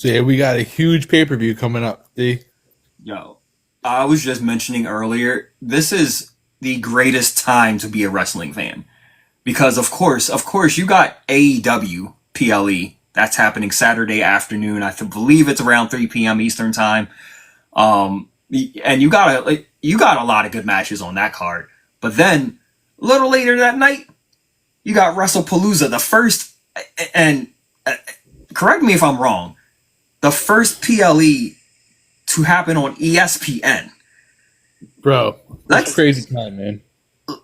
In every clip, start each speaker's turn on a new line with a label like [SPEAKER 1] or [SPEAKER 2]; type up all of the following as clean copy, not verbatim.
[SPEAKER 1] So yeah, we got a huge pay-per-view coming up. See?
[SPEAKER 2] Yo, I was just mentioning earlier, this is the greatest time to be a wrestling fan because of course, you got AEW PLE that's happening Saturday afternoon. Believe it's around 3 p.m. Eastern time. And you got a lot of good matches on that card. But then a little later that night, you got WrestlePalooza, the first, and correct me if I'm wrong, the first PLE to happen on ESPN.
[SPEAKER 1] Bro, that's
[SPEAKER 2] Let's
[SPEAKER 1] crazy time, man.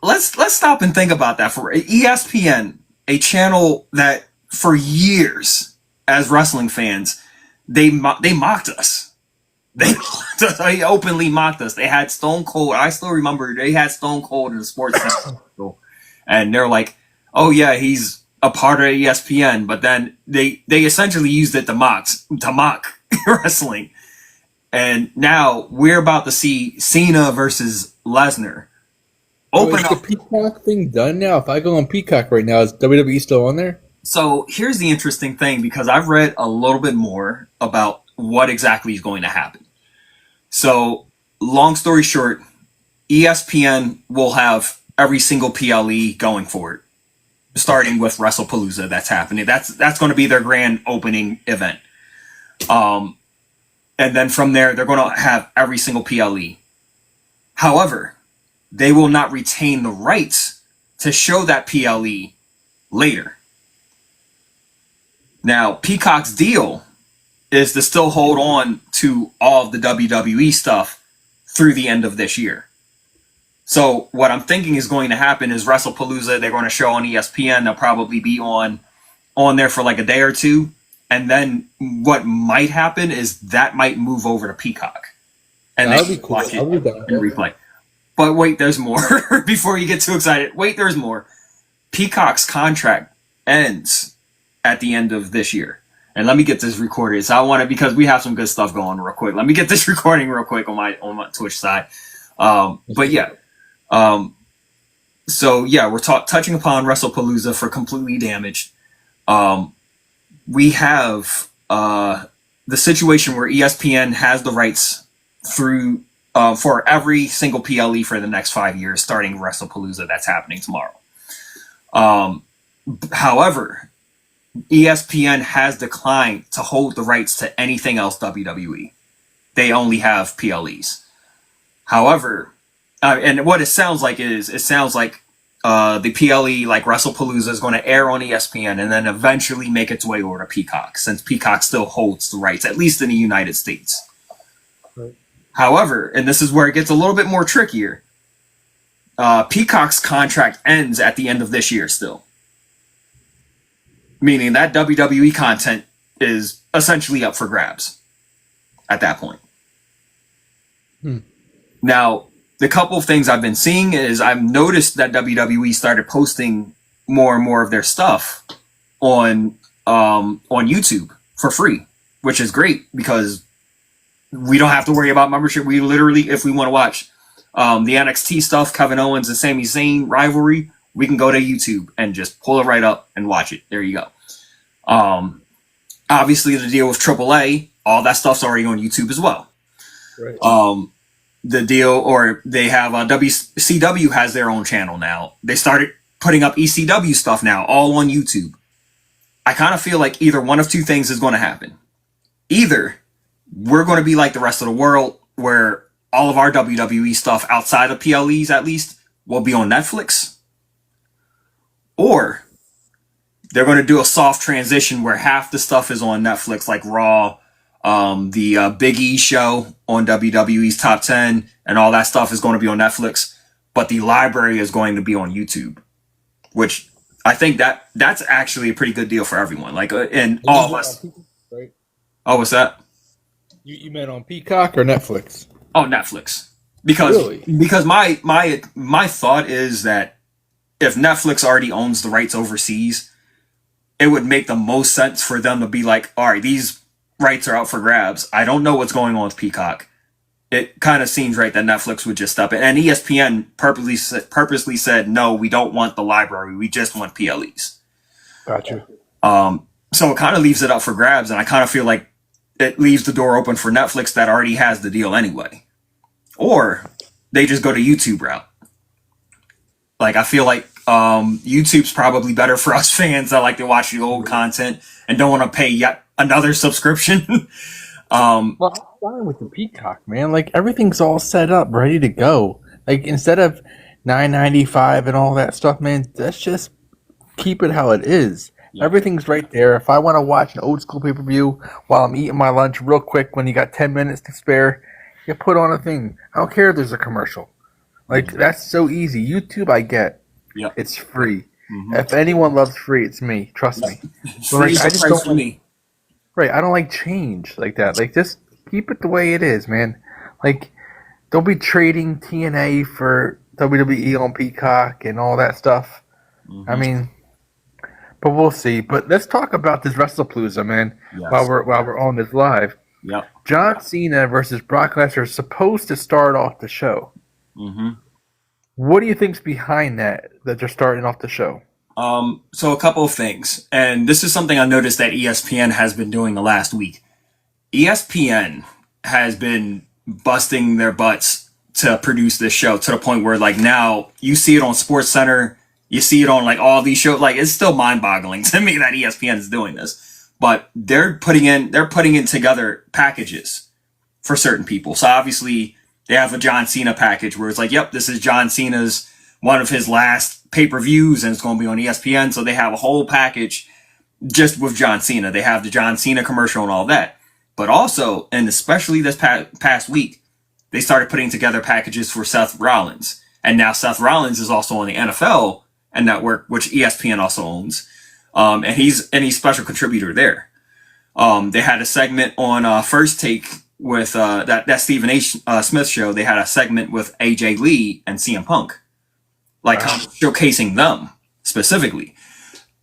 [SPEAKER 2] let's stop and think about that. For ESPN, a channel that for years as wrestling fans they mocked us. They openly mocked us. They had Stone Cold. I still remember they had Stone Cold in the Sports Center, and they're like, "Oh yeah, he's a part of ESPN." But then they essentially used it to mock wrestling. And now we're about to see Cena versus Lesnar.
[SPEAKER 1] Oh,
[SPEAKER 2] Open
[SPEAKER 1] is the
[SPEAKER 2] up.
[SPEAKER 1] Peacock thing done now? If I go on Peacock right now, is WWE still on there?
[SPEAKER 2] So here's the interesting thing because I've read a little bit more about what exactly is going to happen. So, long story short, ESPN will have every single PLE going forward, starting with WrestlePalooza that's happening. That's going to be their grand opening event. Um, and then from there, they're going to have every single PLE. However, they will not retain the rights to show that PLE later. Now, Peacock's deal is to still hold on to all of the WWE stuff through the end of this year. So what I'm thinking is going to happen is WrestlePalooza, they're going to show on ESPN. They'll probably be on there for like a day or two. And then what might happen is that might move over to Peacock. And
[SPEAKER 1] That
[SPEAKER 2] they
[SPEAKER 1] would be
[SPEAKER 2] can
[SPEAKER 1] cool.
[SPEAKER 2] watch it
[SPEAKER 1] I'll be down
[SPEAKER 2] and
[SPEAKER 1] there.
[SPEAKER 2] replay. But wait, there's more. Before you get too excited. Wait, there's more. Peacock's contract ends at the end of this year. And let me get this recorded. So I want to, because we have some good stuff going real quick. Let me get this recording real quick on my Twitch side. But yeah. So yeah, we're touching upon WrestlePalooza for Completely Damaged. We have the situation where ESPN has the rights through for every single PLE for the next 5 years, starting WrestlePalooza that's happening tomorrow. However, ESPN has declined to hold the rights to anything else WWE. They only have PLEs. However, and what it sounds like is it sounds like the PLE, like WrestlePalooza, is going to air on ESPN and then eventually make its way over to Peacock, since Peacock still holds the rights, at least in the United States.
[SPEAKER 1] Right.
[SPEAKER 2] However, and this is where it gets a little bit more trickier, Peacock's contract ends at the end of this year still. Meaning that WWE content is essentially up for grabs at that point. Now, the couple of things I've been seeing is I've noticed that WWE started posting more and more of their stuff on YouTube for free, which is great because we don't have to worry about membership. We literally, if we want to watch the NXT stuff, Kevin Owens and Sami Zayn rivalry, we can go to YouTube and just pull it right up and watch it. There you go. Obviously, the deal with AAA, all that stuff's already on YouTube as well.
[SPEAKER 1] Right.
[SPEAKER 2] The deal, or they have WCW has their own channel now. They started putting up ECW stuff now, all on YouTube. I kind of feel like either one of two things is going to happen. Either we're going to be like the rest of the world, where all of our WWE stuff outside of PLEs, at least, will be on Netflix, or they're going to do a soft transition where half the stuff is on Netflix, like Raw, the Big E show on WWE's Top 10, and all that stuff is going to be on Netflix, but the library is going to be on YouTube, which I think that's actually a pretty good deal for everyone. Like, and all of us.
[SPEAKER 1] Right.
[SPEAKER 2] Oh, what's that?
[SPEAKER 1] You meant on Peacock or Netflix?
[SPEAKER 2] Oh, Netflix. Because
[SPEAKER 1] Really?
[SPEAKER 2] because my thought is that if Netflix already owns the rights overseas, it would make the most sense for them to be like, all right, these rights are out for grabs. I don't know what's going on with Peacock. It kind of seems right that Netflix would just step in. And ESPN purposely said, no, we don't want the library. We just want PLEs.
[SPEAKER 1] Gotcha.
[SPEAKER 2] So it kind of leaves it up for grabs. And I kind of feel like it leaves the door open for Netflix that already has the deal anyway. Or they just go to YouTube route. Like, I feel like YouTube's probably better for us fans that like to watch the old content and don't want to pay yet another subscription.
[SPEAKER 1] Well, I'm fine with the Peacock, man. Like everything's all set up, ready to go. Like instead of $9.95 and all that stuff, man, let's just keep it how it is.
[SPEAKER 2] Yeah.
[SPEAKER 1] Everything's right there. If I want to watch an old school pay-per-view while I'm eating my lunch real quick when you got 10 minutes to spare, you put on a thing. I don't care if there's a commercial. Like, that's so easy. YouTube, I get.
[SPEAKER 2] Yep.
[SPEAKER 1] It's free. If anyone loves free, it's me. Trust me. But like, I just don't like, right, I don't like change like that. Like, just keep it the way it is, man. Like, don't be trading TNA for WWE on Peacock and all that stuff. I mean, but we'll see. But let's talk about this WrestlePalooza, man.
[SPEAKER 2] Yes.
[SPEAKER 1] While we're on this live.
[SPEAKER 2] Yep.
[SPEAKER 1] John Cena versus Brock Lesnar is supposed to start off the show. What do you think's behind that they're starting off the show?
[SPEAKER 2] So a couple of things, and this is something I noticed that ESPN has been doing the last week. ESPN has been busting their butts to produce this show to the point where, like, now you see it on SportsCenter, you see it on like all these shows. Like, it's still mind-boggling to me that ESPN is doing this, but they're putting in together packages for certain people. So obviously they have a John Cena package where it's like, yep, this is John Cena's one of his last pay-per-views and it's going to be on ESPN. So they have a whole package just with John Cena. They have the John Cena commercial and all that. But also, and especially this past week, they started putting together packages for Seth Rollins. And now Seth Rollins is also on the NFL and network, which ESPN also owns. And he's a special contributor there. They had a segment on First Take with that Stephen A. Smith show. They had a segment with AJ Lee and CM Punk, like showcasing them specifically.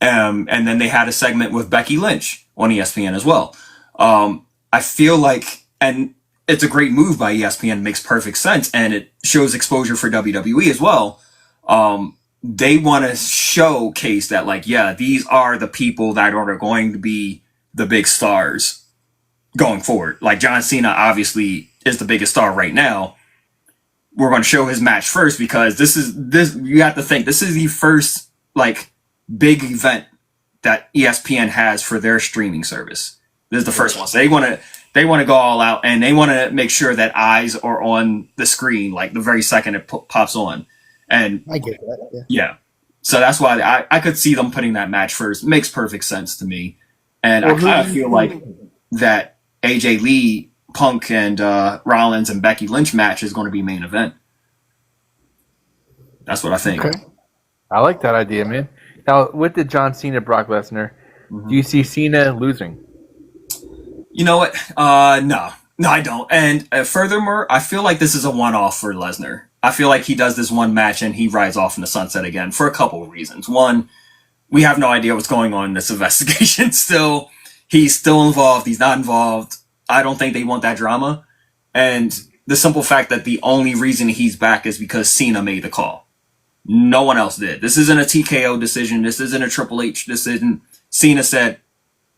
[SPEAKER 2] And then they had a segment with Becky Lynch on ESPN as well. I feel like, and it's a great move by ESPN, makes perfect sense, and it shows exposure for WWE as well. They want to showcase that, like, yeah, these are the people that are going to be the big stars going forward. Like, John Cena obviously is the biggest star right now. We're going to show his match first because you have to think, this is the first, like, big event that ESPN has for their streaming service. This is the first one. So they want to go all out, and they want to make sure that eyes are on the screen, like, the very second it pops on. And
[SPEAKER 1] I get that.
[SPEAKER 2] Yeah. So that's why I could see them putting that match first. It makes perfect sense to me. And I kind of feel like that AJ Lee, Punk, and Rollins and Becky Lynch match is going to be main event. That's what I think.
[SPEAKER 1] Okay. I like that idea, man. Now, with the John Cena Brock Lesnar, do you see Cena losing?
[SPEAKER 2] You know what? No, I don't. And furthermore, I feel like this is a one-off for Lesnar. I feel like he does this one match and he rides off in the sunset again for a couple of reasons. One, we have no idea what's going on in this investigation still. He's still involved. He's not involved. I don't think they want that drama. And the simple fact that the only reason he's back is because Cena made the call. No one else did. This isn't a TKO decision. This isn't a Triple H decision. Cena said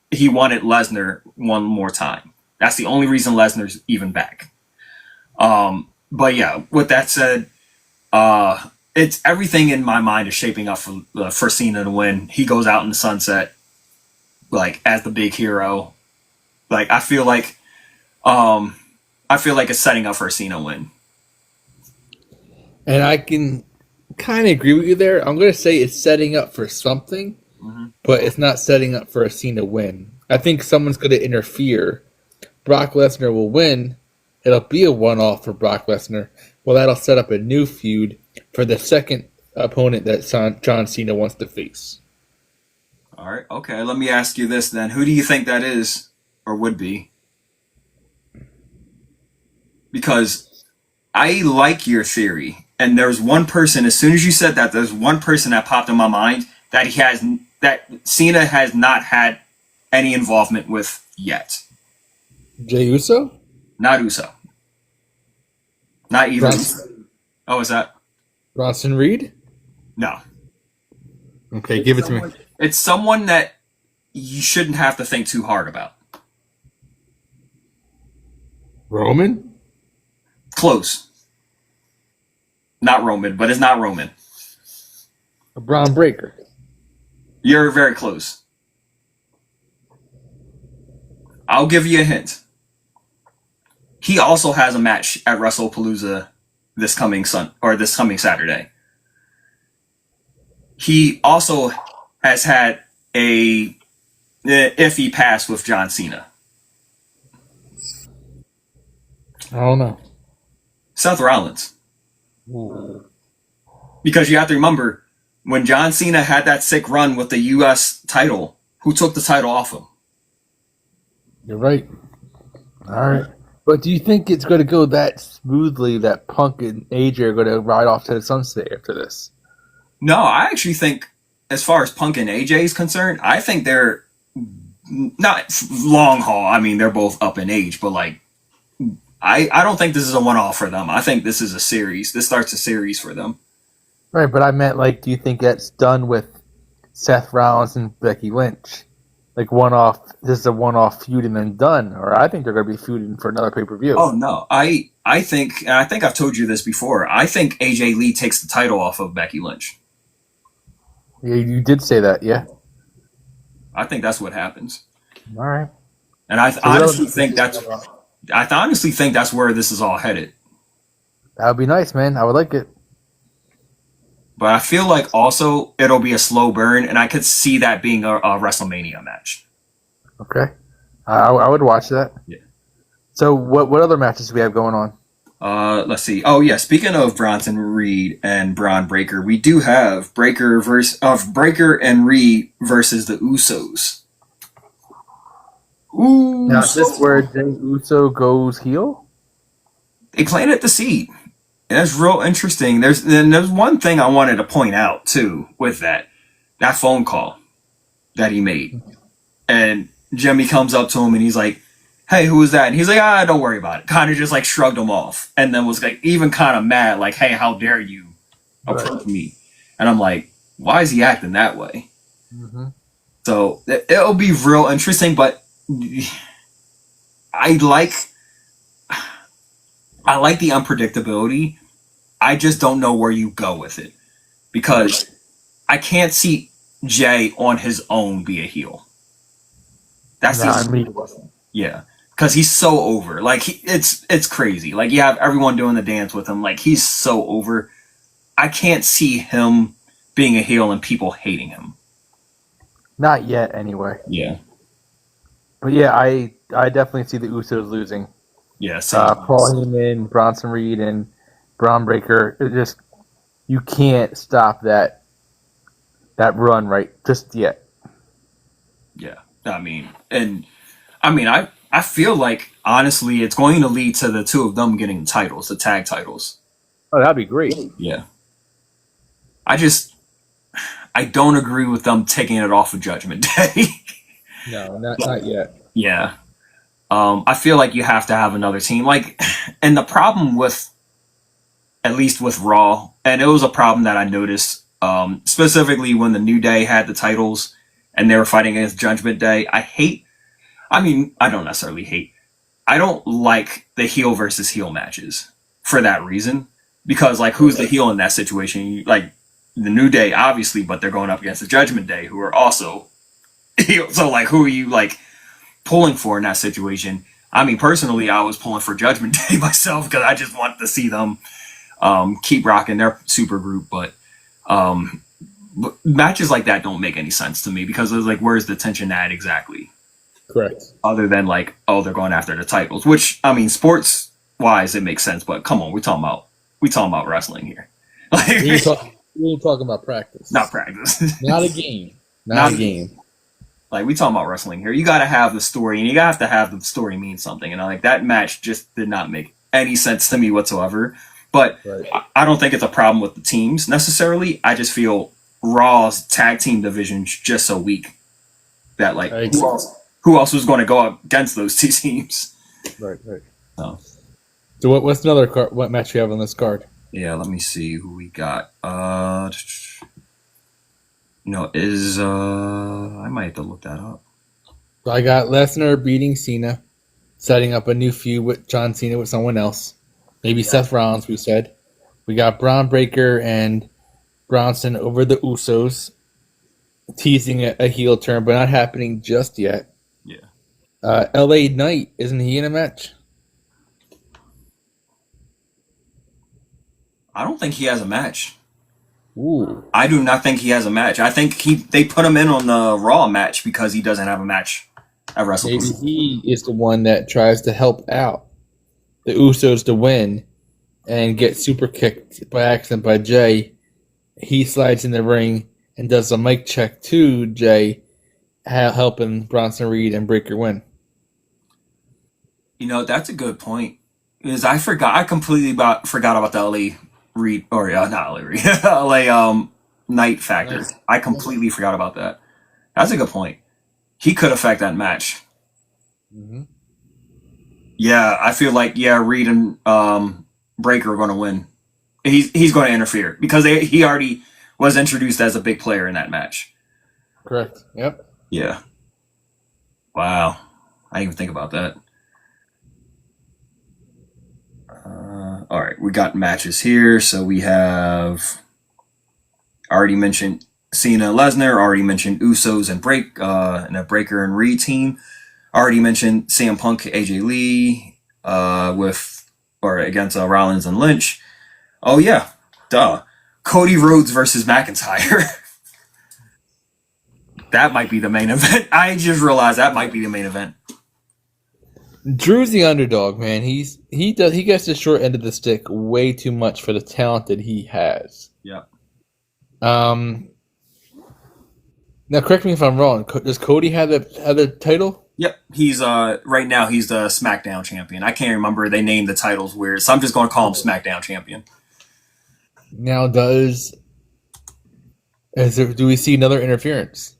[SPEAKER 2] he wanted Lesnar one more time. That's the only reason Lesnar's even back. But yeah, with that said, it's everything in my mind is shaping up for Cena to win. He goes out in the sunset, like, as the big hero. Like, I feel like it's setting up for a Cena win.
[SPEAKER 1] And I can kind of agree with you there. I'm going to say it's setting up for something, but it's not setting up for a Cena win. I think someone's going to interfere. Brock Lesnar will win. It'll be a one-off for Brock Lesnar. Well, that'll set up a new feud for the second opponent that John Cena wants to face.
[SPEAKER 2] All right. Okay. Let me ask you this then. Who do you think that is or would be? Because I like your theory. And there's one person, as soon as you said that, there's one person that popped in my mind that Cena has not had any involvement with yet.
[SPEAKER 1] Jey Uso?
[SPEAKER 2] Not Uso. Not either. Oh, is that?
[SPEAKER 1] Bronson Reed?
[SPEAKER 2] No.
[SPEAKER 1] Okay, give it to me.
[SPEAKER 2] It's someone that you shouldn't have to think too hard about.
[SPEAKER 1] Roman?
[SPEAKER 2] Close. Not Roman, but it's not Roman.
[SPEAKER 1] A Braun Breaker.
[SPEAKER 2] You're very close. I'll give you a hint. He also has a match at WrestlePalooza this coming Saturday. He also has had a iffy past with John Cena.
[SPEAKER 1] I don't know.
[SPEAKER 2] Seth Rollins.
[SPEAKER 1] Ooh.
[SPEAKER 2] Because you have to remember, when John Cena had that sick run with the U.S. title, who took the title off him?
[SPEAKER 1] You're right. All right. But do you think it's going to go that smoothly that Punk and AJ are going to ride off to the sunset after this?
[SPEAKER 2] No, I actually think, as far as Punk and AJ is concerned, I think they're not long haul. I mean, they're both up in age, but like, I don't think this is a one-off for them. I think this is a series. This starts a series for them.
[SPEAKER 1] Right, but I meant, like, do you think that's done with Seth Rollins and Becky Lynch? Like, this is a one-off feud and then done. Or I think they're going to be feuding for another pay-per-view.
[SPEAKER 2] Oh, no. I think, and I think I've told you this before, I think AJ Lee takes the title off of Becky Lynch.
[SPEAKER 1] Yeah, you did say that, yeah.
[SPEAKER 2] I think that's what happens.
[SPEAKER 1] All right.
[SPEAKER 2] And I honestly think that's where this is all headed.
[SPEAKER 1] That would be nice, man. I would like it.
[SPEAKER 2] But I feel like also it'll be a slow burn, and I could see that being a WrestleMania match.
[SPEAKER 1] Okay. I would watch that.
[SPEAKER 2] Yeah.
[SPEAKER 1] So what other matches do we have going on?
[SPEAKER 2] Let's see. Oh, yeah. Speaking of Bronson Reed and Braun Breaker, we do have Breaker and Reed versus the Usos. Ooh.
[SPEAKER 1] Now, is this where Jey Uso goes heel?
[SPEAKER 2] They planted the seed. That's real interesting. There's one thing I wanted to point out too with that phone call that he made, and Jimmy comes up to him and he's like, "Hey, who is that?" And he's like, "Don't worry about it." Kind of just like shrugged him off, and then was like even kind of mad, like, "Hey, how dare you approach me?" And I'm like, why is he acting that way?
[SPEAKER 1] Mm-hmm.
[SPEAKER 2] So it'll be real interesting, but I like the unpredictability. I just don't know where you go with it, because I can't see Jay on his own be a heel. That's yeah, because he's so over. Like it's crazy. Like you have everyone doing the dance with him. Like he's so over. I can't see him being a heel and people hating him.
[SPEAKER 1] Not yet, anyway.
[SPEAKER 2] Yeah.
[SPEAKER 1] But yeah, I definitely see the Usos losing.
[SPEAKER 2] Yeah.
[SPEAKER 1] Paul Heyman, Bronson Reed, and Braun Breaker. It just, you can't stop that run right just yet.
[SPEAKER 2] Yeah. I feel like honestly, it's going to lead to the two of them getting titles, the tag titles.
[SPEAKER 1] Oh, that'd be great.
[SPEAKER 2] Yeah. I don't agree with them taking it off of Judgment Day.
[SPEAKER 1] No, not yet.
[SPEAKER 2] Yeah. I feel like you have to have another team. Like, and the problem with, at least with Raw, and it was a problem that I noticed, specifically when the New Day had the titles and they were fighting against Judgment Day. I don't necessarily hate. I don't like the heel versus heel matches for that reason. Because, like, who's the heel in that situation? Like, the New Day, obviously, but they're going up against the Judgment Day, who are also heel. So, like, who are you, like, pulling for in that situation? I mean, personally, I was pulling for Judgment Day myself because I just wanted to see them keep rocking their super group. But matches like that don't make any sense to me because it's like, where's the tension at exactly?
[SPEAKER 1] Correct.
[SPEAKER 2] Other than, like, oh, they're going after the titles, which, I mean, sports-wise, it makes sense. But come on, we're talking about wrestling here. Like,
[SPEAKER 1] we're talking about practice.
[SPEAKER 2] Not practice.
[SPEAKER 1] Not a game. Not a game.
[SPEAKER 2] Like, we talking about wrestling here. You got to have the story, and you have to have the story mean something. And like that match just did not make any sense to me whatsoever. But right. I don't think it's a problem with the teams necessarily. I just feel Raw's tag team division's just so weak that, like, who else was going to go against those two teams?
[SPEAKER 1] Right. So what's another card? What match you have on this card?
[SPEAKER 2] Yeah, let me see who we got. I might have to look that up.
[SPEAKER 1] So I got Lesnar beating Cena. setting up a new feud with John Cena with someone else. Maybe Seth Rollins, we said. We got Braun Breaker and Bronson over the Usos, teasing a heel turn, but not happening just yet.
[SPEAKER 2] Yeah.
[SPEAKER 1] LA Knight, isn't he in a match?
[SPEAKER 2] I don't think he has a match.
[SPEAKER 1] Ooh.
[SPEAKER 2] I do not think he has a match. I think they put him in on the Raw match because he doesn't have a match at
[SPEAKER 1] Maybe
[SPEAKER 2] WrestleMania.
[SPEAKER 1] he is the one that tries to help out the Usos to win and get super kicked by accident by Jay. He slides in the ring and does a mic check to Jay, helping Bronson Reed and Breaker win.
[SPEAKER 2] You know, that's a good point. Because I completely forgot about the LA Reed, or not LA Reed, LA Knight factor.
[SPEAKER 1] Nice.
[SPEAKER 2] I completely forgot about that. That's a good point. He could affect that match.
[SPEAKER 1] Mm-hmm.
[SPEAKER 2] Yeah, I feel like Reed and Breaker are going to win. He's going to interfere because he already was introduced as a big player in that match.
[SPEAKER 1] Correct. Yep.
[SPEAKER 2] Yeah. Wow. I didn't even think about that. All right, we got matches here. So we have already mentioned Cena and Lesnar. Already mentioned Usos and and a Breaker and Reed team. Already mentioned CM Punk, AJ Lee, against Rollins and Lynch. Oh yeah, duh. Cody Rhodes versus McIntyre. That might be the main event. I just realized that might be the main event.
[SPEAKER 1] Drew's the underdog, man. He gets the short end of the stick way too much for the talent that he has.
[SPEAKER 2] Yeah.
[SPEAKER 1] Now correct me if I'm wrong. Does Cody have the title?
[SPEAKER 2] Yep. He's right now he's the SmackDown champion. I can't remember, they named the titles weird, so I'm just going to call him SmackDown champion.
[SPEAKER 1] Now do we see another interference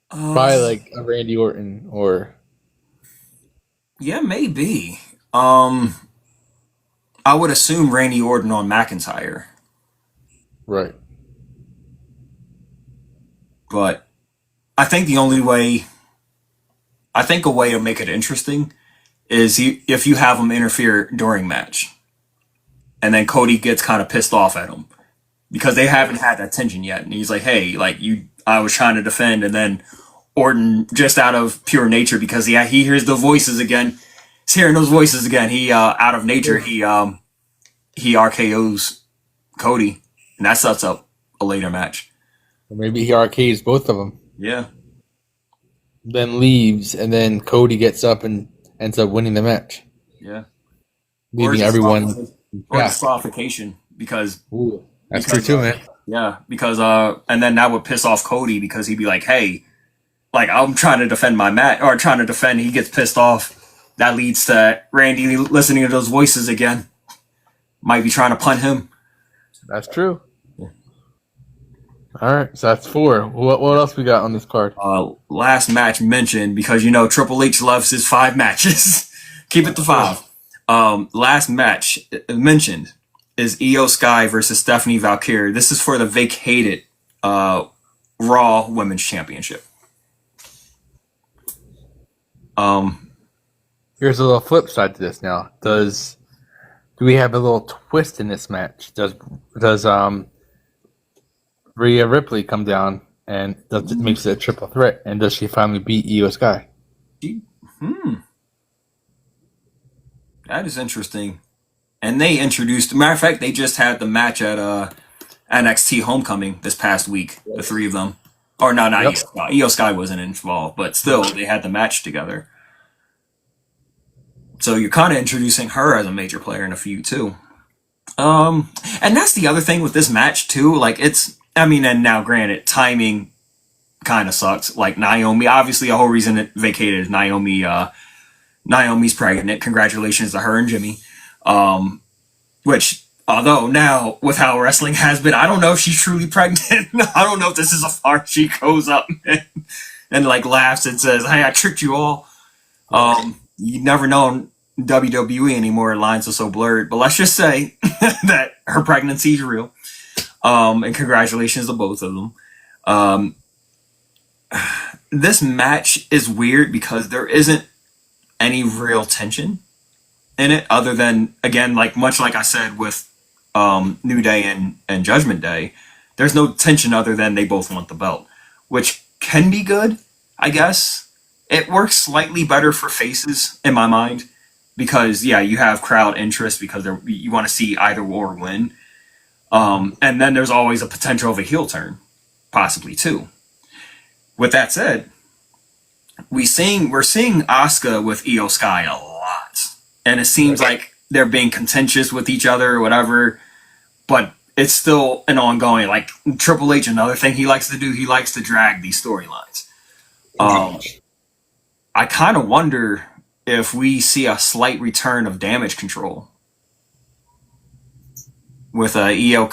[SPEAKER 1] by like a Randy Orton or?
[SPEAKER 2] Yeah, maybe. I would assume Randy Orton on McIntyre.
[SPEAKER 1] Right.
[SPEAKER 2] But I think a way to make it interesting is if you have him interfere during match. And then Cody gets kind of pissed off at him because they haven't had that tension yet. And he's like, hey, I was trying to defend. And then Orton, just out of pure nature, because he hears the voices again. He's hearing those voices again. He, out of nature, he RKO's Cody. And that sets up a later match.
[SPEAKER 1] Or maybe he arcades both of them.
[SPEAKER 2] Yeah.
[SPEAKER 1] Then leaves, and then Cody gets up and ends up winning the match.
[SPEAKER 2] Yeah.
[SPEAKER 1] Leaving everyone.
[SPEAKER 2] Or disqualification because.
[SPEAKER 1] Ooh, that's true too, man.
[SPEAKER 2] Yeah, because and then that would piss off Cody because he'd be like, hey, I'm trying to defend my match, or trying to defend, he gets pissed off. That leads to Randy listening to those voices again. Might be trying to punt him.
[SPEAKER 1] That's true. Yeah. All right, so that's 4. What else we got on this card?
[SPEAKER 2] Last match mentioned, because Triple H loves his 5 matches. Keep it to 5. Last match mentioned is Io Sky versus Stephanie Valkyrie. This is for the vacated Raw Women's Championship.
[SPEAKER 1] Here's a little flip side to this now. Do we have a little twist in this match? Does Rhea Ripley come down and makes it a triple threat? And does she finally beat Io Sky?
[SPEAKER 2] That is interesting. And they introduced, matter of fact, they just had the match at NXT Homecoming this past week, the 3 of them. Or no, not Io Sky. Io Sky wasn't involved, but still, they had the match together. So you're kind of introducing her as a major player in a feud too. And that's the other thing with this match too. And now granted, timing kind of sucks. Like Naomi, obviously the whole reason it vacated is Naomi's pregnant. Congratulations to her and Jimmy. Which, although now with how wrestling has been, I don't know if she's truly pregnant. I don't know if this is a fart. She goes up and laughs and says, "Hey, I tricked you all." You never know in WWE anymore. Lines are so blurred. But let's just say that her pregnancy is real. And congratulations to both of them. This match is weird because there isn't any real tension in it, other than, again, like much like I said with New Day and Judgment Day, there's no tension other than they both want the belt, which can be good, I guess. It works slightly better for faces in my mind because, yeah, you have crowd interest because you want to see either or win. And then there's always a potential of a heel turn, possibly too. With that said, we're seeing Asuka with Io Sky a lot, and it seems like they're being contentious with each other or whatever, but it's still an ongoing, like Triple H, another thing he likes to do, he likes to drag these storylines. I kind of wonder if we see a slight return of Damage Control with Io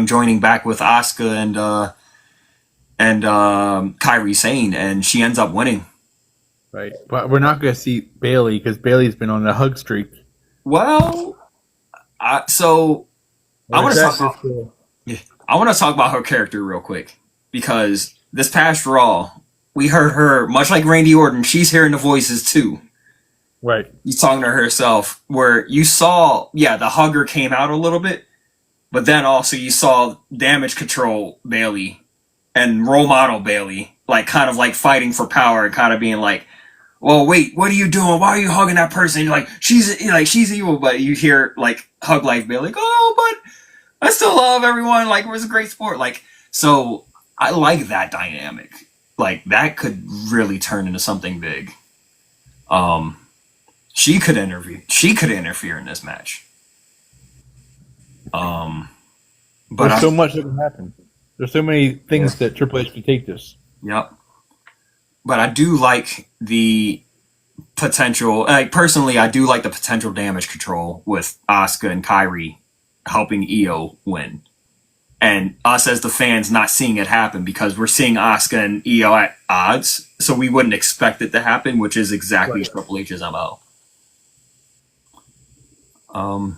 [SPEAKER 2] joining back with Asuka and Kairi Sane, and she ends up winning.
[SPEAKER 1] Right, but we're not going to see Bayley because Bayley's been on a hug streak.
[SPEAKER 2] Well, I want to talk about her character real quick, because this past Raw, we heard her, much like Randy Orton, she's hearing the voices too.
[SPEAKER 1] Right.
[SPEAKER 2] She's talking to herself, where you saw, the hugger came out a little bit, but then also you saw Damage Control Bayley and Role Model Bayley, like kind of like fighting for power and kind of being like, well, wait, what are you doing? Why are you hugging that person? You're like, she's evil, but you hear like Hug Life Bayley, like, oh, but I still love everyone. Like, it was a great sport. Like, so I like that dynamic. Like, that could really turn into something big. She could interfere in this match. But
[SPEAKER 1] there's so much that can happen. There's so many things that Triple H can take this.
[SPEAKER 2] Yep. But I do like the potential. Like, personally, I do like the potential Damage Control with Asuka and Kairi helping Io win, and us as the fans not seeing it happen because we're seeing Asuka and Io at odds, so we wouldn't expect it to happen, which is exactly Triple H's MO. I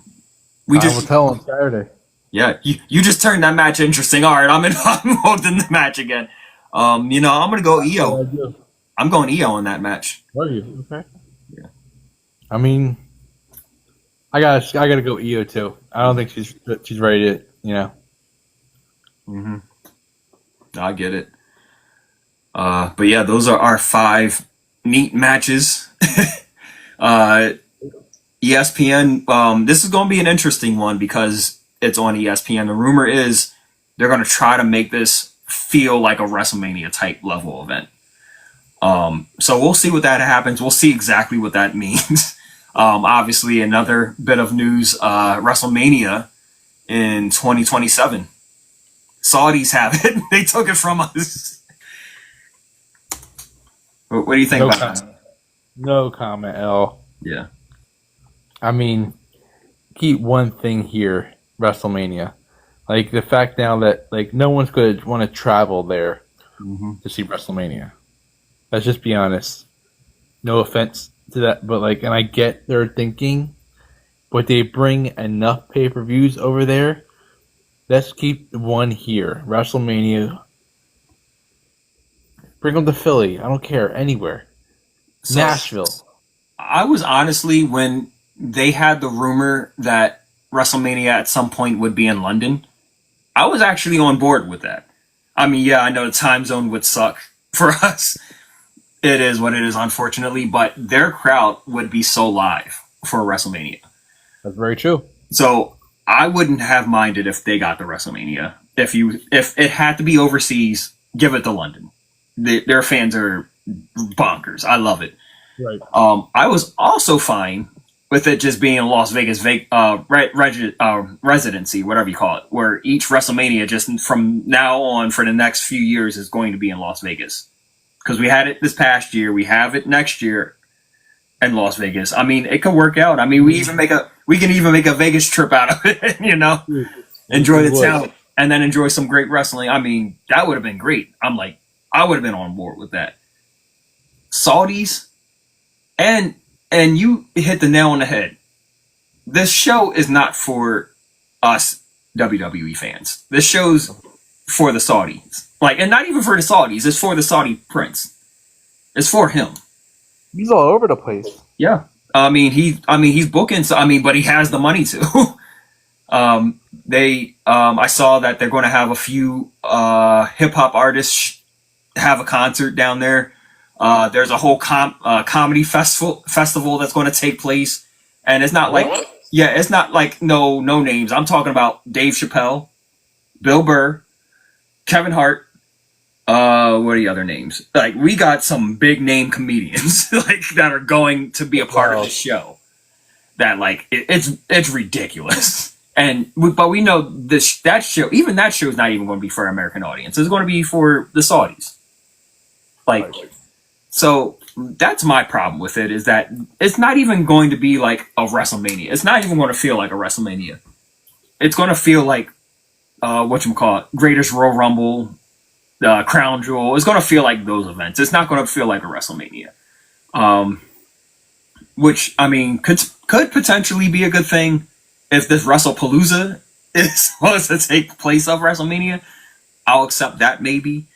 [SPEAKER 2] will tell on Saturday. Yeah, you just turned that match interesting. All right, I'm involved in the match again. I'm gonna go Io. I'm going Io in that match.
[SPEAKER 1] Are you okay? Yeah. I mean, I gotta go Io too. I don't think she's ready to,
[SPEAKER 2] Mm-hmm. I get it. But yeah, those are our 5 neat matches. ESPN. This is going to be an interesting one because it's on ESPN. The rumor is they're going to try to make this feel like a WrestleMania type level event. So we'll see what that happens. We'll see exactly what that means. Obviously, another bit of news, WrestleMania in 2027. Saudis have it. They took it from us. What do you think about that?
[SPEAKER 1] No comment, L.
[SPEAKER 2] Yeah.
[SPEAKER 1] I mean, keep one thing here, WrestleMania. Like, the fact now that, like, no one's going to want to travel there to see WrestleMania. Let's just be honest. No offense to that, but, like, and I get their thinking, but they bring enough pay-per-views over there. Let's keep one here. WrestleMania. Bring them to Philly. I don't care. Anywhere. So, Nashville.
[SPEAKER 2] I was honestly, when they had the rumor that WrestleMania at some point would be in London, I was actually on board with that. I mean, yeah, I know the time zone would suck for us. It is what it is, unfortunately, but their crowd would be so live for WrestleMania.
[SPEAKER 1] That's very true.
[SPEAKER 2] So I wouldn't have minded if they got the WrestleMania. If it had to be overseas, give it to London. Their fans are bonkers. I love it.
[SPEAKER 1] Right.
[SPEAKER 2] I was also fine with it just being a Las Vegas residency, whatever you call it, where each WrestleMania just from now on for the next few years is going to be in Las Vegas. Because we had it this past year, we have it next year in Las Vegas. I mean, it could work out. I mean, we can even make a Vegas trip out of it, enjoy the town and then enjoy some great wrestling. I mean, that would have been great. I would have been on board with that. Saudis, and you hit the nail on the head. This show is not for us WWE fans. This show's for the Saudis. And not even for the Saudis. It's for the Saudi prince. It's for him.
[SPEAKER 1] He's all over the place.
[SPEAKER 2] Yeah. He's booking. So, but he has the money to. I saw that they're going to have a few hip hop artists have a concert down there. There's a whole comedy festival that's going to take place, and it's not like it's not like no names. I'm talking about Dave Chappelle, Bill Burr, Kevin Hart. What are the other names? Like, we got some big name comedians like that are going to be a part of the show. That it's ridiculous. But we know that show is not even going to be for an American audience. It's going to be for the Saudis. So that's my problem with it, is that it's not even going to be like a WrestleMania. It's not even going to feel like a WrestleMania. It's going to feel like Greatest Royal Rumble, Crown Jewel. It's going to feel like those events. It's not going to feel like a WrestleMania. Which could potentially be a good thing if this WrestlePalooza is supposed to take place of WrestleMania. I'll accept that maybe.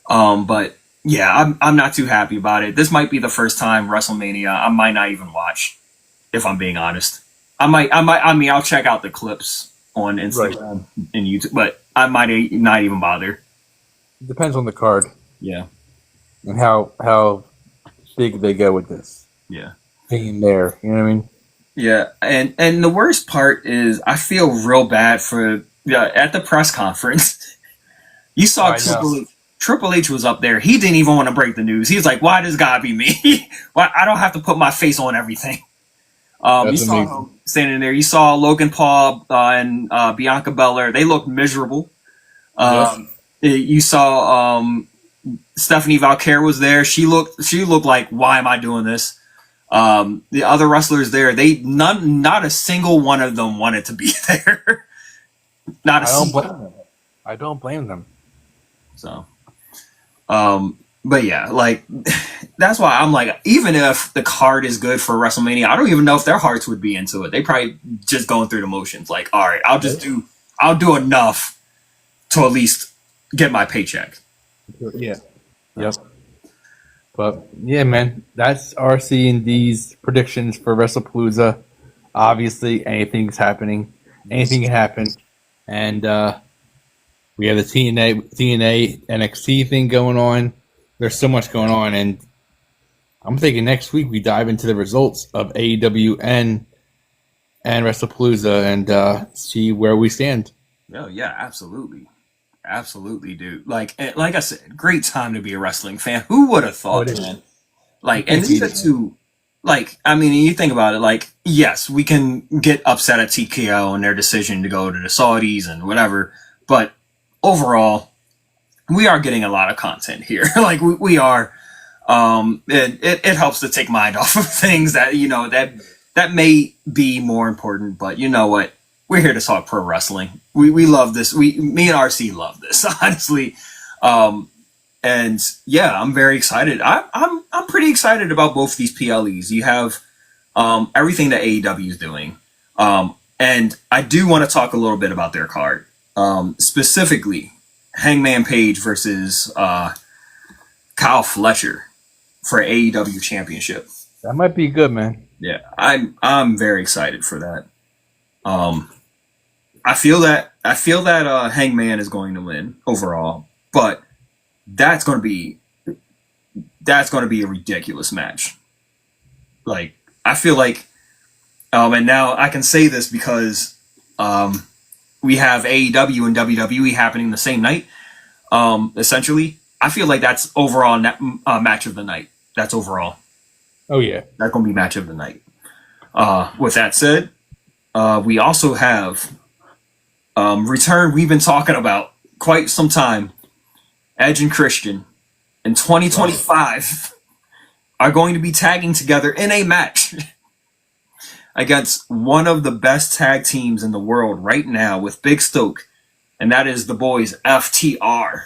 [SPEAKER 2] But yeah, I'm not too happy about it. This might be the first time WrestleMania I might not even watch, if I'm being honest. I'll check out the clips on Instagram and YouTube, but I might not even bother.
[SPEAKER 1] It depends on the card.
[SPEAKER 2] Yeah.
[SPEAKER 1] And how big they go with this.
[SPEAKER 2] Yeah.
[SPEAKER 1] Being there, you know what I mean?
[SPEAKER 2] Yeah, and the worst part is I feel real bad for at the press conference. You saw Triple H was up there. He didn't even want to break the news. He was like, "Why does it gotta be me? Why I don't have to put my face on everything?" You saw him standing there. You saw Logan Paul and Bianca Belair. They looked miserable. You saw Stephanie Valkyrie was there. She looked like, "Why am I doing this?" The other wrestlers there, not a single one of them wanted to be there.
[SPEAKER 1] I don't blame them.
[SPEAKER 2] So, but yeah, that's why I'm like, even if the card is good for WrestleMania, I don't even know if their hearts would be into it. They probably just going through the motions. Like, all right, I'll do enough to at least get my paycheck.
[SPEAKER 1] Yeah. Yep. But yeah, man, that's RC and D's predictions for WrestlePalooza. Obviously, anything's happening. Anything can happen. And we have the TNA NXT thing going on. There's so much going on, and I'm thinking next week we dive into the results of AEW and WrestlePalooza and see where we stand.
[SPEAKER 2] Oh yeah, absolutely. Absolutely, dude. Like I said, great time to be a wrestling fan. Who would have thought, man? And these are two. You think about it. Yes, we can get upset at TKO and their decision to go to the Saudis and whatever, but overall, we are getting a lot of content here. We are. It helps to take mind off of things that that may be more important. But you know what? We're here to talk pro wrestling. We love this. Me and RC love this, honestly. And yeah, I'm very excited. I'm pretty excited about both these PLEs. You have everything that AEW is doing. And I do want to talk a little bit about their card. Specifically, Hangman Page versus Kyle Fletcher for AEW Championship.
[SPEAKER 1] That might be good, man.
[SPEAKER 2] Yeah, I'm very excited for that. I feel that Hangman is going to win overall, but that's going to be a ridiculous match. I feel like, and now I can say this because we have AEW and WWE happening the same night. Essentially, I feel like that's overall match of the night. That's overall.
[SPEAKER 1] Oh yeah,
[SPEAKER 2] that's going to be match of the night. With that said, we also have return we've been talking about quite some time. Edge and Christian in 2025 are going to be tagging together in a match against one of the best tag teams in the world right now with Big Stoke, and that is the boys FTR.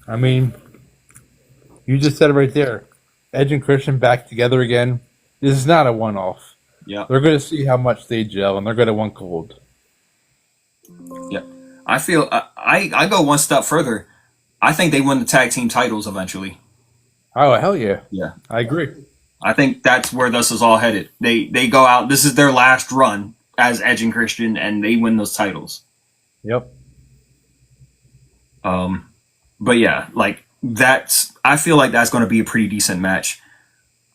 [SPEAKER 1] I mean, you just said it right there. Edge and Christian back together again. This is not a one-off.
[SPEAKER 2] Yeah,
[SPEAKER 1] they're going to see how much they gel, and they're going to want gold.
[SPEAKER 2] Yeah, I feel I go one step further. I think they win the tag team titles eventually.
[SPEAKER 1] Oh, hell yeah.
[SPEAKER 2] Yeah.
[SPEAKER 1] I agree.
[SPEAKER 2] I think that's where this is all headed. They go out. This is their last run as Edge and Christian, and they win those titles.
[SPEAKER 1] Yep.
[SPEAKER 2] But yeah, like that's. I feel like that's going to be a pretty decent match.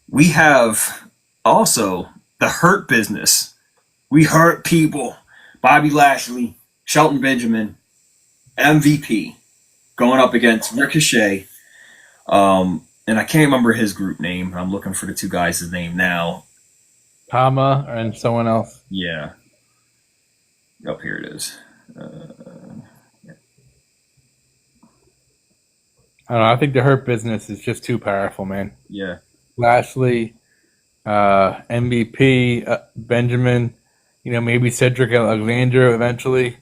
[SPEAKER 2] We have also the Hurt Business. We hurt people. Bobby Lashley, Shelton Benjamin, MVP, going up against Ricochet. And I can't remember his group name. I'm looking for the two guys' name now.
[SPEAKER 1] Tama and someone else.
[SPEAKER 2] Yeah. Oh, here it is.
[SPEAKER 1] I don't know. I think the Hurt Business is just too powerful, man.
[SPEAKER 2] Yeah.
[SPEAKER 1] Lashley, MVP, Benjamin, maybe Cedric Alexander eventually.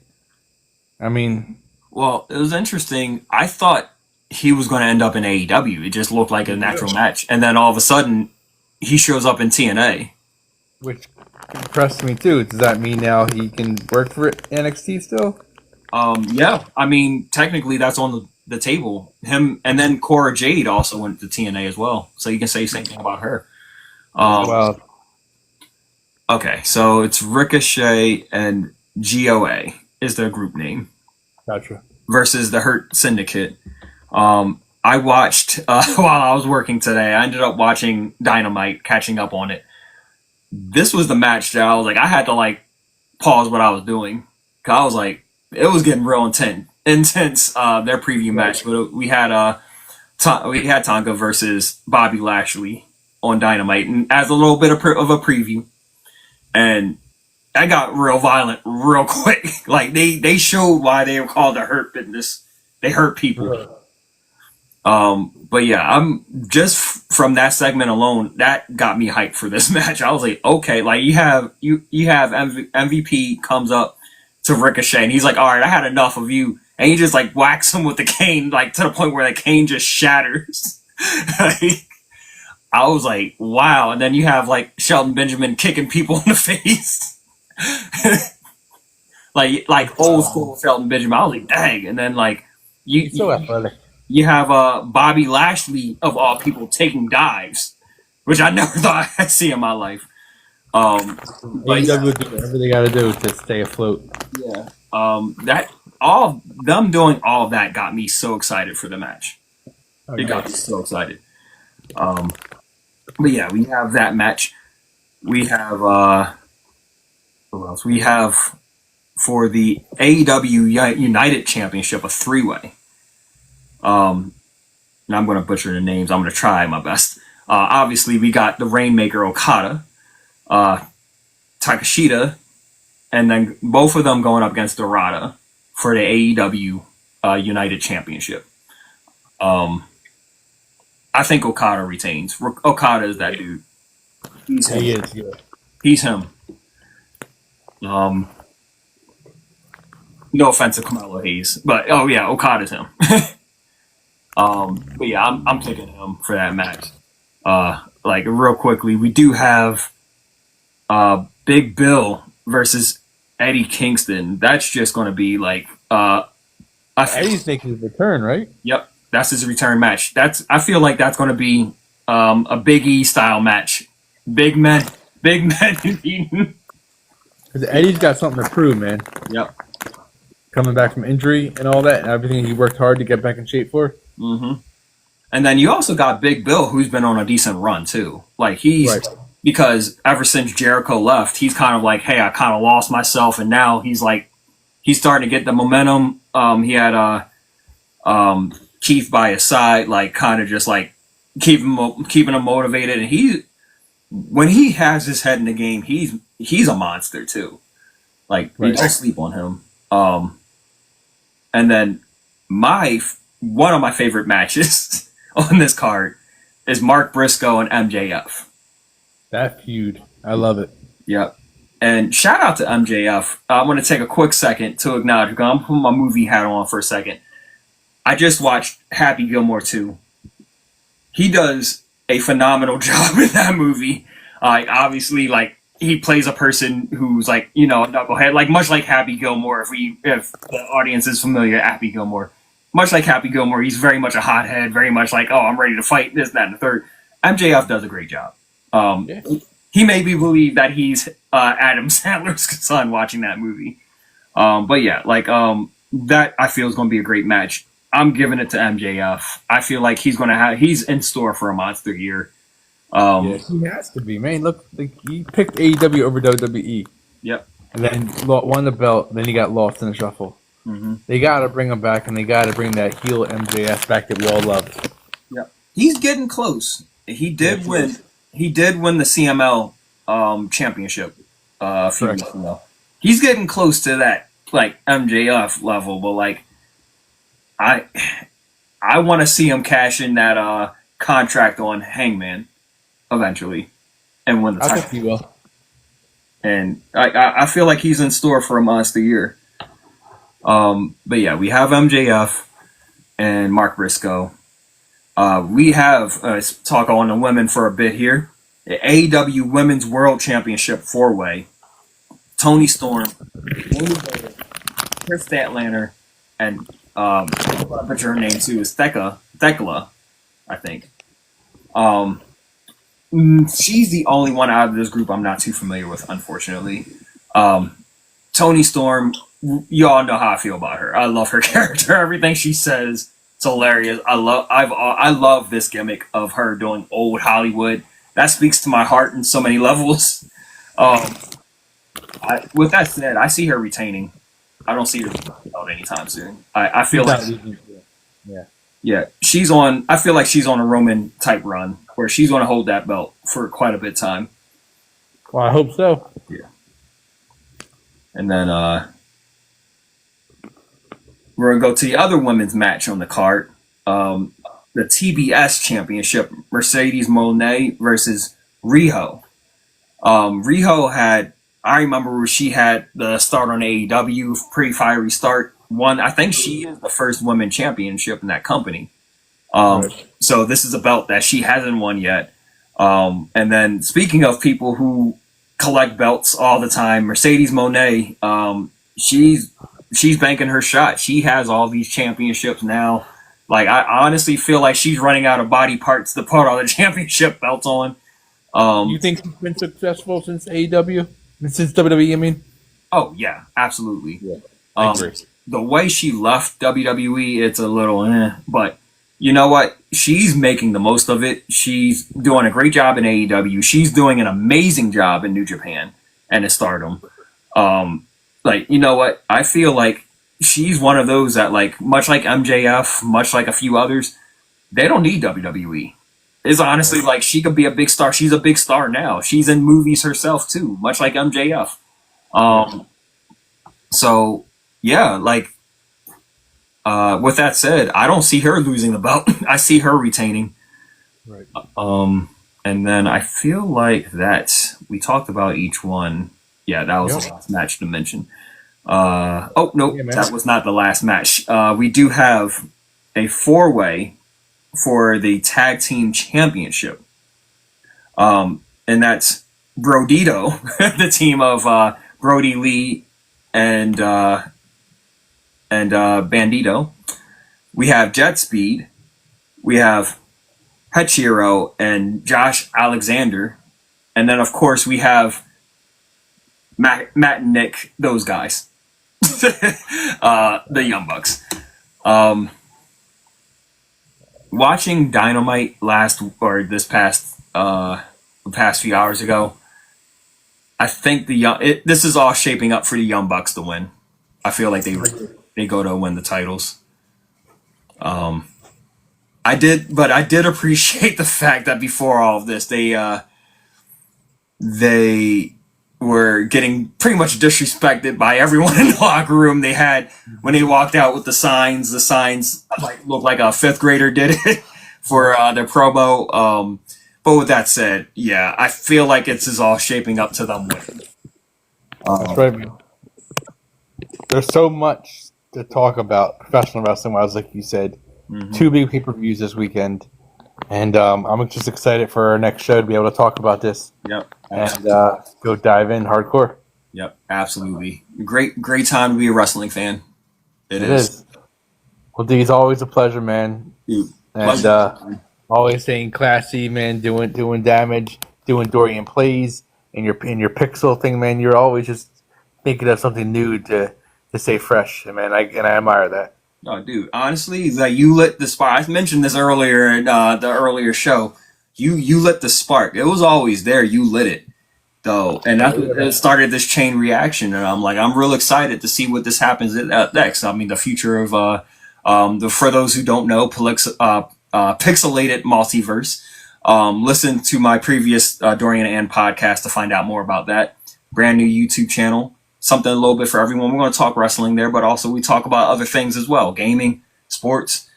[SPEAKER 1] I mean,
[SPEAKER 2] well, it was interesting. I thought he was going to end up in AEW. It just looked like a natural match. And then all of a sudden, he shows up in TNA.
[SPEAKER 1] Which impressed me too. Does that mean now he can work for NXT still?
[SPEAKER 2] Yeah. I mean, technically that's on the table. Him and then Cora Jade also went to TNA as well. So you can say the same thing about her.
[SPEAKER 1] Well,
[SPEAKER 2] okay, so it's Ricochet and GOA is their group name.
[SPEAKER 1] Gotcha.
[SPEAKER 2] Versus the Hurt Syndicate. I watched while I was working today. I ended up watching Dynamite, catching up on it. This was the match that I was like, I had to like pause what I was doing. Cause I was like, it was getting real intense. Their preview match, but we had Tonka versus Bobby Lashley on Dynamite, and as a little bit of a preview, and that got real violent real quick. Like they showed why they were called the Hurt Business. They hurt people. But yeah, I'm just from that segment alone, that got me hyped for this match. I was like, okay, like you have MVP comes up to Ricochet, and he's like, all right, I had enough of you, and he just like whacks him with the cane, like to the point where the cane just shatters. Like, I was like, wow. And then you have like Shelton Benjamin kicking people in the face. like old school Shelton Benjamin. I was like, dang. And then like
[SPEAKER 1] he's so athletic.
[SPEAKER 2] You have Bobby Lashley of all people taking dives, which I never thought I'd see in my life.
[SPEAKER 1] AEW do whatever they got to do to stay afloat.
[SPEAKER 2] Yeah. That all them doing all of that got me so excited for the match. It got me so excited. But yeah, we have that match. We have who else? We have for the AEW United Championship a 3-way. Now I'm going to butcher the names. I'm going to try my best. Obviously, we got the Rainmaker Okada, Takeshita, and then both of them going up against Dorada for the AEW United Championship. I think Okada retains. Okada is that dude. He's him.
[SPEAKER 1] He is, yeah.
[SPEAKER 2] He's him. No offense to Carmelo Hayes, but oh yeah, Okada's him. But yeah, I'm picking him for that match. Like real quickly, we do have Big Bill versus Eddie Kingston. That's just going to be like
[SPEAKER 1] Eddie's making his return, right?
[SPEAKER 2] Yep, that's his return match. I feel like that's going to be a Big E style match. Big men beating.
[SPEAKER 1] Because Eddie's got something to prove, man.
[SPEAKER 2] Yep.
[SPEAKER 1] Coming back from injury and all that, and everything he worked hard to get back in shape for.
[SPEAKER 2] Mm-hmm. And then you also got Big Bill, who's been on a decent run too. Like because ever since Jericho left, he's kind of like, hey, I kind of lost myself, and now he's starting to get the momentum. He had Keith by his side, like kind of just like keeping him motivated, and when he has his head in the game, he's a monster too. Like you don't sleep on him. And then one of my favorite matches on this card is Mark Briscoe and MJF.
[SPEAKER 1] That feud, I love it.
[SPEAKER 2] Yep. And shout out to MJF. I want to take a quick second to acknowledge, because I'm putting my movie hat on for a second. I just watched Happy Gilmore 2. He does a phenomenal job in that movie. Obviously, like, he plays a person who's like, a knucklehead, like much like Happy Gilmore. If the audience is familiar, Happy Gilmore, much like Happy Gilmore, he's very much a hothead, very much like, oh, I'm ready to fight this, that, and the third. MJF does a great job. He made me believe that he's Adam Sandler's son watching that movie. But yeah, like that I feel is going to be a great match. I'm giving it to MJF. I feel like he's in store for a monster year.
[SPEAKER 1] Yeah, he has to be, man. Look, like, he picked AEW over WWE.
[SPEAKER 2] Yep.
[SPEAKER 1] And then won the belt. Then he got lost in the shuffle.
[SPEAKER 2] Mm-hmm.
[SPEAKER 1] They got to bring him back, and they got to bring that heel MJF back that we all loved.
[SPEAKER 2] Yep. He's getting close. He did win. He did win the CML championship a few weeks ago. He's getting close to that like MJF level, but like I want to see him cash in that contract on Hangman eventually and win the title.
[SPEAKER 1] I think he will.
[SPEAKER 2] And I feel like he's in store for a monster year. But yeah, we have MJF and Mark Briscoe. We have talk on the women for a bit here. The AEW Women's World Championship 4-way. Toni Storm, Chris Statlander, and I put her name too is Thekla, I think. She's the only one out of this group I'm not too familiar with, unfortunately. Toni Storm, you all know how I feel about her. I love her character. Everything she says, it's hilarious. I love this gimmick of her doing old Hollywood. That speaks to my heart in so many levels. With that said, I see her retaining. I don't see her out anytime soon. I feel like she's on. I feel like she's on a Roman type run where she's going to hold that belt for quite a bit of time.
[SPEAKER 1] Well, I hope so.
[SPEAKER 2] Yeah. And then we're going to go to the other women's match on the card. The TBS Championship, Mercedes Moné versus Riho. Riho had, I remember where she had the start on AEW, pretty fiery start. I think she is the first women championship in that company. So this is a belt that she hasn't won yet. And then speaking of people who collect belts all the time, Mercedes Moné, she's banking her shot. She has all these championships now. Like, I honestly feel like she's running out of body parts to put all the championship belts on.
[SPEAKER 1] You think she's been successful since AEW? Since WWE, I mean?
[SPEAKER 2] Oh, yeah, absolutely.
[SPEAKER 1] Yeah, I agree.
[SPEAKER 2] The way she left WWE, it's a little but you know what? She's making the most of it. She's doing a great job in AEW. She's doing an amazing job in New Japan and in Stardom. Like, you know what? I feel like she's one of those that, like, much like MJF, much like a few others, they don't need WWE. It's honestly like she could be a big star. She's a big star now. She's in movies herself too, much like MJF. So yeah, like with that said, I don't see her losing the belt. I see her retaining.
[SPEAKER 1] Right.
[SPEAKER 2] And then I feel like that we talked about each one. Yeah, that was the last match to mention. That was not the last match. We do have a 4-way for the tag team championship. And that's Brodito, the team of Brody Lee and Bandito. We have Jet Speed. We have Hechiro and Josh Alexander. And then, of course, we have Matt and Nick, those guys. The Young Bucks. Watching Dynamite this past few hours ago, I think this is all shaping up for the Young Bucks to win. I feel like they go to win the titles. I did appreciate the fact that before all of this, they were getting pretty much disrespected by everyone in the locker room. They had, when they walked out with the signs like looked like a fifth grader did it for their promo. But with that said, yeah, I feel like it's all shaping up to them winning.
[SPEAKER 1] That's right, man. There's so much to talk about professional wrestling wise, like you said. Mm-hmm. 2 big pay-per-views this weekend. And I'm just excited for our next show to be able to talk about this.
[SPEAKER 2] Yep.
[SPEAKER 1] And go dive in hardcore.
[SPEAKER 2] Yep, absolutely. Great time to be a wrestling fan. It is.
[SPEAKER 1] Well, D, it's always a pleasure, man.
[SPEAKER 2] Dude,
[SPEAKER 1] And always staying classy, man. Doing damage, doing Dorian plays, and your pixel thing, man. You're always just thinking of something new to stay fresh, man. I admire that.
[SPEAKER 2] No, dude. Honestly, like you lit the spark. I mentioned this earlier in the earlier show. You lit the spark. It was always there. You lit it, though, and that started this chain reaction. And I'm real excited to see what this happens next. I mean, the future of for those who don't know, pixelated multiverse. Listen to my previous Dorian and podcast to find out more about that. Brand new YouTube channel. Something a little bit for everyone. We're going to talk wrestling there, but also we talk about other things as well. Gaming, sports,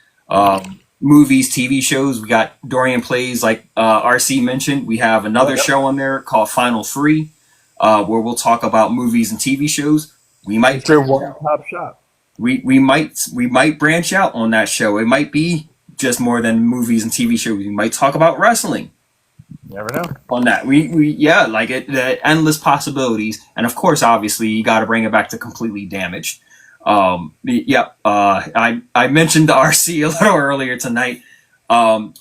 [SPEAKER 2] movies, TV shows. We got Dorian Plays, like RC mentioned. We have another show on there called Final Three, where we'll talk about movies and TV shows. We might
[SPEAKER 1] It's your one-stop shop.
[SPEAKER 2] We might branch out on that show. It might be just more than movies and TV shows. We might talk about wrestling.
[SPEAKER 1] You never know.
[SPEAKER 2] On that, the endless possibilities, and of course, obviously, you got to bring it back to completely damaged. I mentioned the RC a little earlier tonight,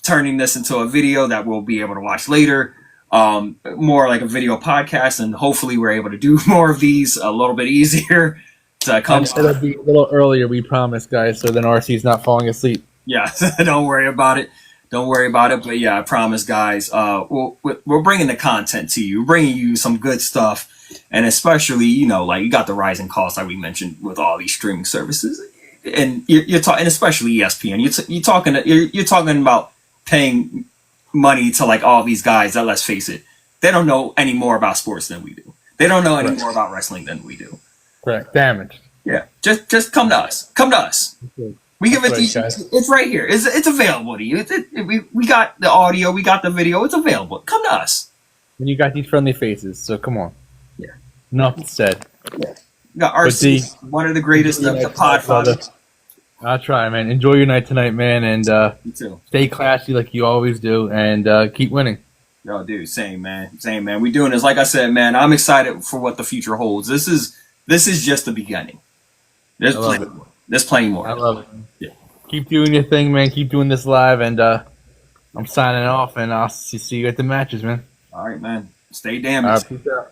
[SPEAKER 2] turning this into a video that we'll be able to watch later, more like a video podcast, and hopefully, we're able to do more of these a little bit easier to come.
[SPEAKER 1] It'll be a little earlier, we promise, guys. So then RC's not falling asleep.
[SPEAKER 2] Yeah, don't worry about it. Don't worry about it. But yeah, I promise, guys, we're bringing the content to you. We're bringing you some good stuff. And especially, like you got the rising costs, like we mentioned, with all these streaming services. And you're talking, and especially ESPN, you're talking about paying money to like all these guys that, let's face it, they don't know any more about sports than we do. They don't know any more about wrestling than we do.
[SPEAKER 1] Correct. Damaged.
[SPEAKER 2] Yeah. Just come to us. Come to us.
[SPEAKER 1] Okay.
[SPEAKER 2] We give it to you. It's right here. It's available to you. We got the audio. We got the video. It's available. Come to us.
[SPEAKER 1] And you got these friendly faces, so come on.
[SPEAKER 2] Yeah.
[SPEAKER 1] Enough said.
[SPEAKER 2] Yeah. We got RC, one of the greatest of the podfathers.
[SPEAKER 1] I'll try, man. Enjoy your night tonight, man, and
[SPEAKER 2] you too.
[SPEAKER 1] Stay classy like you always do, and keep winning.
[SPEAKER 2] Yo, dude, same man. We doing this. Like I said, man, I'm excited for what the future holds. This is just the beginning. There's plenty more.
[SPEAKER 1] I love it. Yeah. Keep doing your thing, man. Keep doing this live, and I'm signing off, and I'll see you at the matches, man.
[SPEAKER 2] All right, man. Stay damaged.
[SPEAKER 1] Peace out.